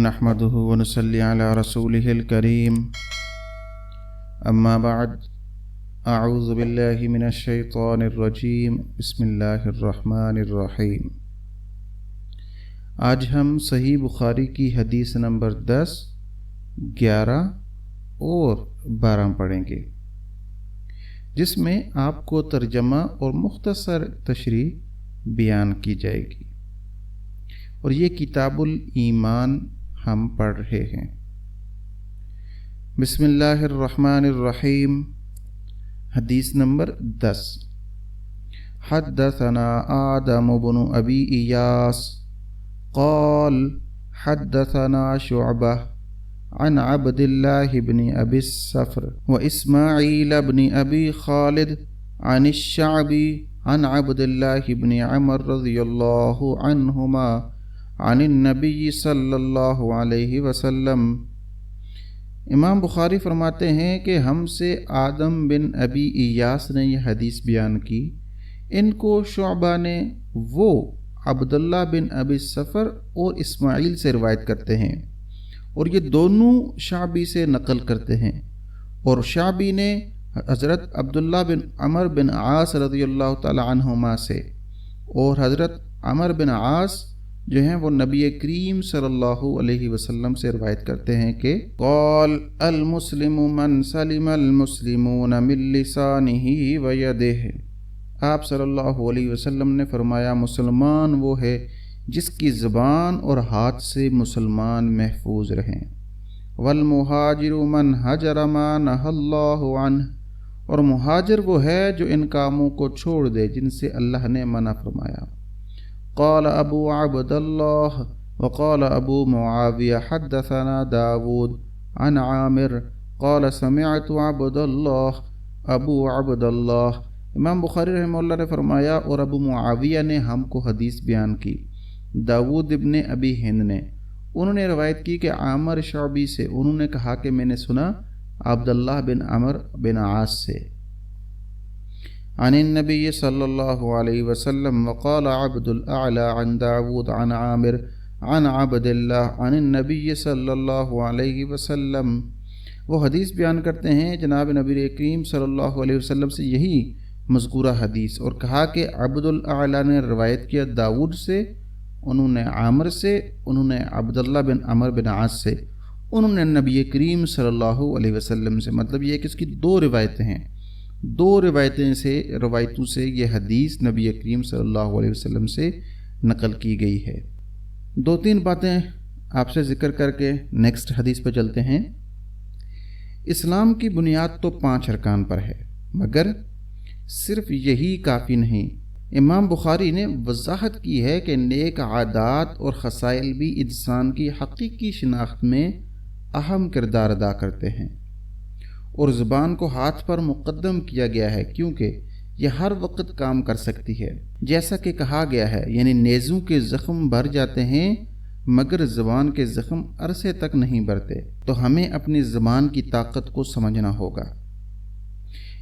नहमदुहु व नुसल्ली अला रसूलिहिल करीम अम्मा बाद अऊज़ु बिल्लाहि मिनश शैतानिर रजीम बिस्मिल्लाहिर रहमानिर रहीम। आज हम सही बुखारी की हदीस नंबर 10, 11 और 12 पढ़ेंगे, जिसमें आपको तर्जमा और मुख्तसर तशरीह बयान की जाएगी। और ये किताबुल ईमान हम पढ़ रहे हैं। बिस्मिल्लाहिर रहमानिर रहीम। हदीस नंबर 10। हद्दसना आदम इब्न अबी इयास क़ाल हद्दसना शुअबह अन अब्दिल्लाह इब्न अबी सफ़र व इस्माईल इब्न अबी खालिद अन अश-शअबी अन अब्दिल्लाह इब्न उमर रज़ियल्लाहु अन्हुमा अन नबी सल्लल्लाहु अलैहि वसल्लम। इमाम बुखारी फरमाते हैं कि हमसे आदम बिन अबी इयास ने यह हदीस बयान की। इनको शुअबा ने वो अब्दुल्लाह बिन अबी सफ़र और इस्माईल से रिवायत करते हैं, और ये दोनों शाबी से नकल करते हैं। और शाबी ने हज़रत अब्दुल्लाह बिन अमर बिन आस रज़ियल्लाहु ताला अन्हुमा से, और हज़रत अमर बिन आस जो हैं वो नबी करीम सल्लल्लाहु अलैहि वसल्लम से रिवायत करते हैं कि क़ाल अल मुस्लिमु मन सलिमल मुस्लिमून मिन लिसानिही व यदिही। आप सल्लल्लाहु अलैहि वसल्लम ने फरमाया, मुसलमान वो है जिसकी ज़बान और हाथ से मुसलमान महफूज रहें। वल मुहाजिरु मन हजर मा नहल्लाहु अन्हु। और मुहाजिर वो है जो इन कामों को छोड़ दे जिनसे अल्लाह ने मना फरमाया। क़ाल अबू अब्दुल्लाह व क़ाल अबू मुआविया हद्दसना दाऊद अन आमिर क़ाल समिअतु अब्दुल्लाह अबू अब्दुल्लाह। इमाम बुखारी रहमतुल्लाह ने फरमाया, और अबू मुआविया ने हमको हदीस बयान की दाऊद इब्ने अबी हिंद ने। उन्होंने रवायत की कि आमर शअबी से उन्होंने कहा कि मैंने सुना अब्दुल्लाह बिन अमर बिन आस से अन नबी सल्लल्लाहु अलैहि वसल्लम वक़ाल अब्दुल अला अन दाऊद अन आमिर अन अब्दुल्लाह अन नबी सल्लल्लाहु अलैहि वसल्लम। वो हदीस बयान करते हैं जनाब नबी करीम सल्लल्लाहु अलैहि वसल्लम से यही मज़कूरा हदीस, और कहा कि अब्दुल अला ने रवायत किया दाऊद से, उन्होंने आमिर से, उन्होंने अब्दुल्लाह बिन अमर बिन आस से, उन्होंने नबी करीम सल्लल्लाहु अलैहि वसल्लम से। मतलब ये कि इसकी दो रिवायतें हैं, दो रवायतों से ये हदीस नबी करीम सल्लल्लाहु अलैहि वसल्लम से नकल की गई है। 2-3 बातें आपसे ज़िक्र करके नेक्स्ट हदीस पर चलते हैं। इस्लाम की बुनियाद तो 5 अरकान पर है, मगर सिर्फ यही काफ़ी नहीं। इमाम बुखारी ने वजाहत की है कि नेक आदात और खसाइल भी इंसान की हकीकी शिनाख्त में अहम किरदार अदा करते हैं। और ज़ुबान को हाथ पर मुक़द्दम किया गया है, क्योंकि यह हर वक्त काम कर सकती है। जैसा कि कहा गया है, यानी नेज़ों के ज़ख्म भर जाते हैं मगर ज़ुबान के ज़ख्म अरसे तक नहीं भरते। तो हमें अपनी ज़ुबान की ताकत को समझना होगा।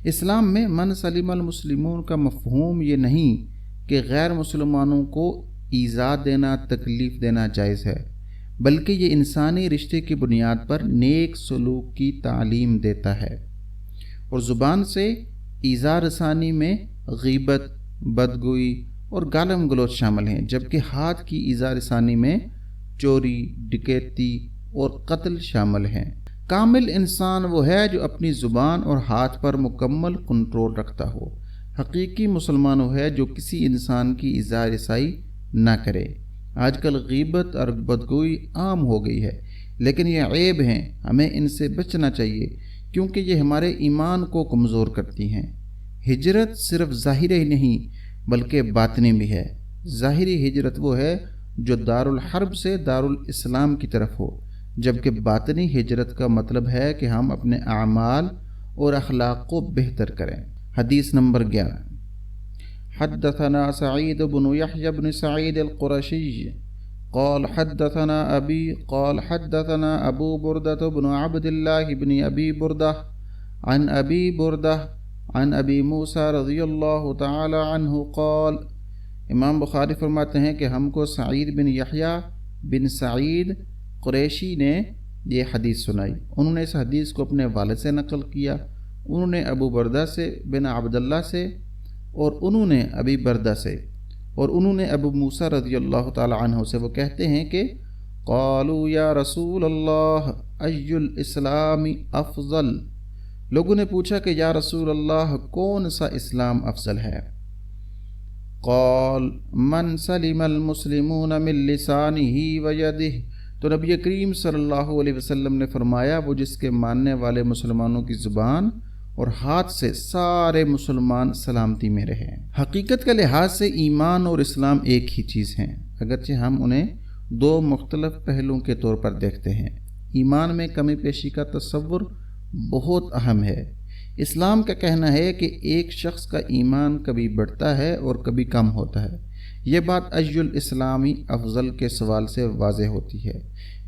इस्लाम में मन सलिमल मुस्लिमून का मफ़हूम ये नहीं कि गैर मुसलमानों को ईज़ा देना, तकलीफ़ देना जायज़ है, बल्कि ये इंसानी रिश्ते की बुनियाद पर नेक सलूक की तालीम देता है। और ज़ुबान से ईज़ा रसानी में ग़ीबत, बदगोई और गालम गलोच शामिल हैं, जबकि हाथ की ईज़ा रसानी में चोरी, डकैती और कत्ल शामिल हैं। कामिल इंसान वो है जो अपनी ज़ुबान और हाथ पर मुकम्मल कंट्रोल रखता हो। हकीकी मुसलमान वो है जो किसी इंसान की ईज़ा रसाई ना करे। आजकल ग़ीबत और बदगोई आम हो गई है, लेकिन ये ऐब हैं, हमें इनसे बचना चाहिए, क्योंकि ये हमारे ईमान को कमज़ोर करती हैं। हिजरत सिर्फ ज़ाहिरी ही नहीं बल्कि बातिनी भी है। ज़ाहिरी हिजरत वो है जो दारुल हर्ब से दारुल इस्लाम की तरफ हो, जबकि बातिनी हिजरत का मतलब है कि हम अपने आमाल और अखलाक को बेहतर करें। हदीस नंबर 11। हद्दसना सईद बिन यहया बिन सईद अल-कुरशी क़ाल हद्दसना अबी क़ाल हद्दसना अबू बुरदा बिन अब्दिल्लाह बिन अबी बुरदा अन अबी बुरदा अन अबी मूसा रज़ियल्लाहु तआला अन्हु क़ाल। इमाम बुखारी फरमाते हैं कि हमको सईद बिन यहया बिन सईद قریشی نے یہ حدیث سنائی. انہوں نے اس حدیث کو اپنے والد سے نقل کیا، انہوں نے ابو بردہ سے بن عبداللہ سے، اور انہوں نے ابی بردہ سے، اور انہوں نے ابو موسیٰ رضی اللہ تعالی عنہ سے. وہ کہتے ہیں کہ قالوا یا رسول اللہ ای الاسلام افضل، لوگوں نے پوچھا کہ یا رسول اللہ کون سا اسلام افضل ہے؟ قال من سلم المسلمون من لسانہ ویدہ، تو نبی کریم صلی اللہ علیہ وسلم نے فرمایا وہ جس کے ماننے والے مسلمانوں کی زبان اور ہاتھ سے سارے مسلمان سلامتی میں رہیں. حقیقت کا لحاظ سے ایمان اور اسلام ایک ہی چیز ہیں، اگرچہ ہم انہیں دو مختلف پہلوؤں کے طور پر دیکھتے ہیں. ایمان میں کمی پیشی کا تصور بہت اہم ہے. اسلام کا کہنا ہے کہ ایک شخص کا ایمان کبھی بڑھتا ہے اور کبھی کم ہوتا ہے. یہ بات ای الاسلامی افضل کے سوال سے واضح ہوتی ہے،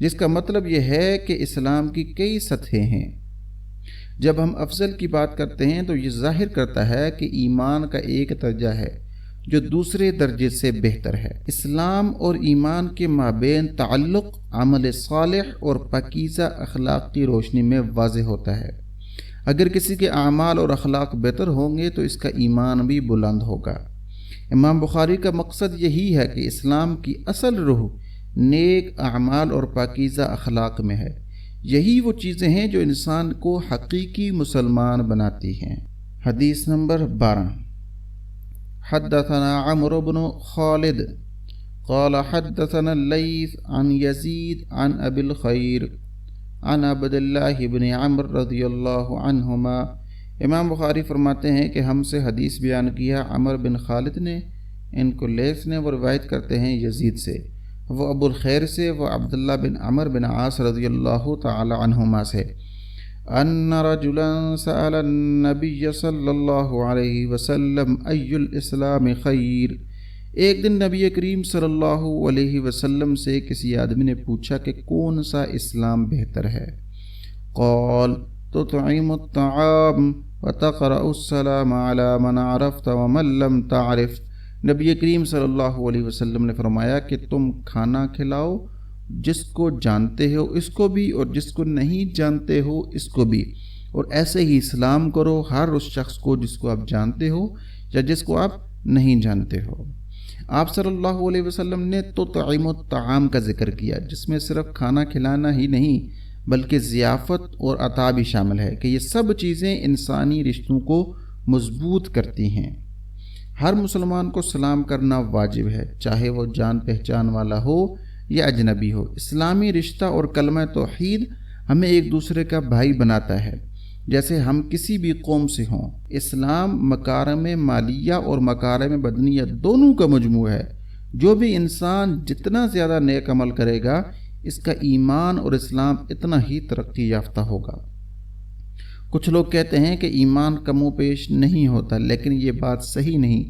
جس کا مطلب یہ ہے کہ اسلام کی کئی سطحیں ہیں. جب ہم افضل کی بات کرتے ہیں تو یہ ظاہر کرتا ہے کہ ایمان کا ایک درجہ ہے جو دوسرے درجے سے بہتر ہے. اسلام اور ایمان کے مابین تعلق عمل صالح اور پاکیزہ اخلاق کی روشنی میں واضح ہوتا ہے. اگر کسی کے اعمال اور اخلاق بہتر ہوں گے تو اس کا ایمان بھی بلند ہوگا. امام بخاری کا مقصد یہی ہے کہ اسلام کی اصل روح نیک اعمال اور پاکیزہ اخلاق میں ہے. یہی وہ چیزیں ہیں جو انسان کو حقیقی مسلمان بناتی ہیں. حدیث نمبر 12. حدثنا عمرو بن خالد قال حدثنا الليث عن يزيد عن ابي الخير عن عبد الله بن عمرو رضی اللہ عنہما. امام بخاری فرماتے ہیں کہ ہم سے حدیث بیان کیا عمر بن خالد نے، ان کو لیث نے، وہ روایت کرتے ہیں یزید سے، وہ ابو الخیر سے، وہ عبداللہ بن عمر بن عاص رضی اللہ تعالی عنہما سے، ان رجلا سأل النبی صلی اللہ علیہ وسلم ای الاسلام خیر. ایک دن نبی کریم صلی اللہ علیہ وسلم سے کسی آدمی نے پوچھا کہ کون سا اسلام بہتر ہے؟ قال تطعم الطعام وتقرأ السلام على من عرفت ومن لم تعرف. نبی کریم صلی اللہ علیہ وسلم نے فرمایا کہ تم کھانا کھلاؤ، جس کو جانتے ہو اس کو بھی اور جس کو نہیں جانتے ہو اس کو بھی، اور ایسے ہی سلام کرو ہر اس شخص کو جس کو آپ جانتے ہو یا جس کو آپ نہیں جانتے ہو. آپ صلی اللہ علیہ وسلم نے تطعم الطعام کا ذکر کیا، جس میں صرف کھانا کھلانا ہی نہیں بلکہ ضیافت اور عطا بھی شامل ہے کہ یہ سب چیزیں انسانی رشتوں کو مضبوط کرتی ہیں. ہر مسلمان کو سلام کرنا واجب ہے، چاہے وہ جان پہچان والا ہو یا اجنبی ہو. اسلامی رشتہ اور کلمہ توحید ہمیں ایک دوسرے کا بھائی بناتا ہے، جیسے ہم کسی بھی قوم سے ہوں. اسلام مکارم مالیہ اور مکارم بدنیہ دونوں کا مجموعہ ہے. جو بھی انسان جتنا زیادہ نیک عمل کرے گا اس کا ایمان اور اسلام اتنا ہی ترقی یافتہ ہوگا. کچھ لوگ کہتے ہیں کہ ایمان کم و بیش نہیں ہوتا، لیکن یہ بات صحیح نہیں.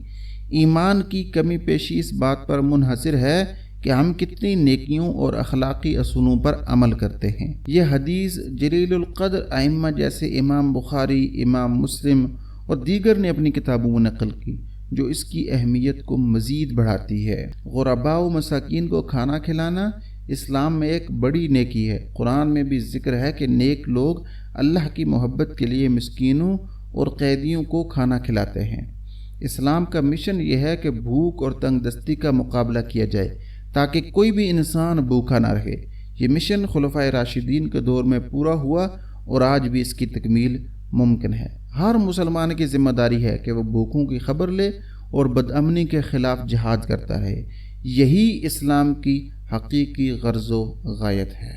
ایمان کی کمی پیشی اس بات پر منحصر ہے کہ ہم کتنی نیکیوں اور اخلاقی اصولوں پر عمل کرتے ہیں. یہ حدیث جلیل القدر ائمہ جیسے امام بخاری، امام مسلم اور دیگر نے اپنی کتابوں میں نقل کی، جو اس کی اہمیت کو مزید بڑھاتی ہے. غرباء و مساکین کو کھانا کھلانا اسلام میں ایک بڑی نیکی ہے. قرآن میں بھی ذکر ہے کہ نیک لوگ اللہ کی محبت کے لیے مسکینوں اور قیدیوں کو کھانا کھلاتے ہیں. اسلام کا مشن یہ ہے کہ بھوک اور تنگ دستی کا مقابلہ کیا جائے تاکہ کوئی بھی انسان بھوکا نہ رہے. یہ مشن خلفائے راشدین کے دور میں پورا ہوا اور آج بھی اس کی تکمیل ممکن ہے. ہر مسلمان کی ذمہ داری ہے کہ وہ بھوکوں کی خبر لے اور بدامنی کے خلاف جہاد کرتا رہے. یہی اسلام کی حقیقی غرض و غایت ہے.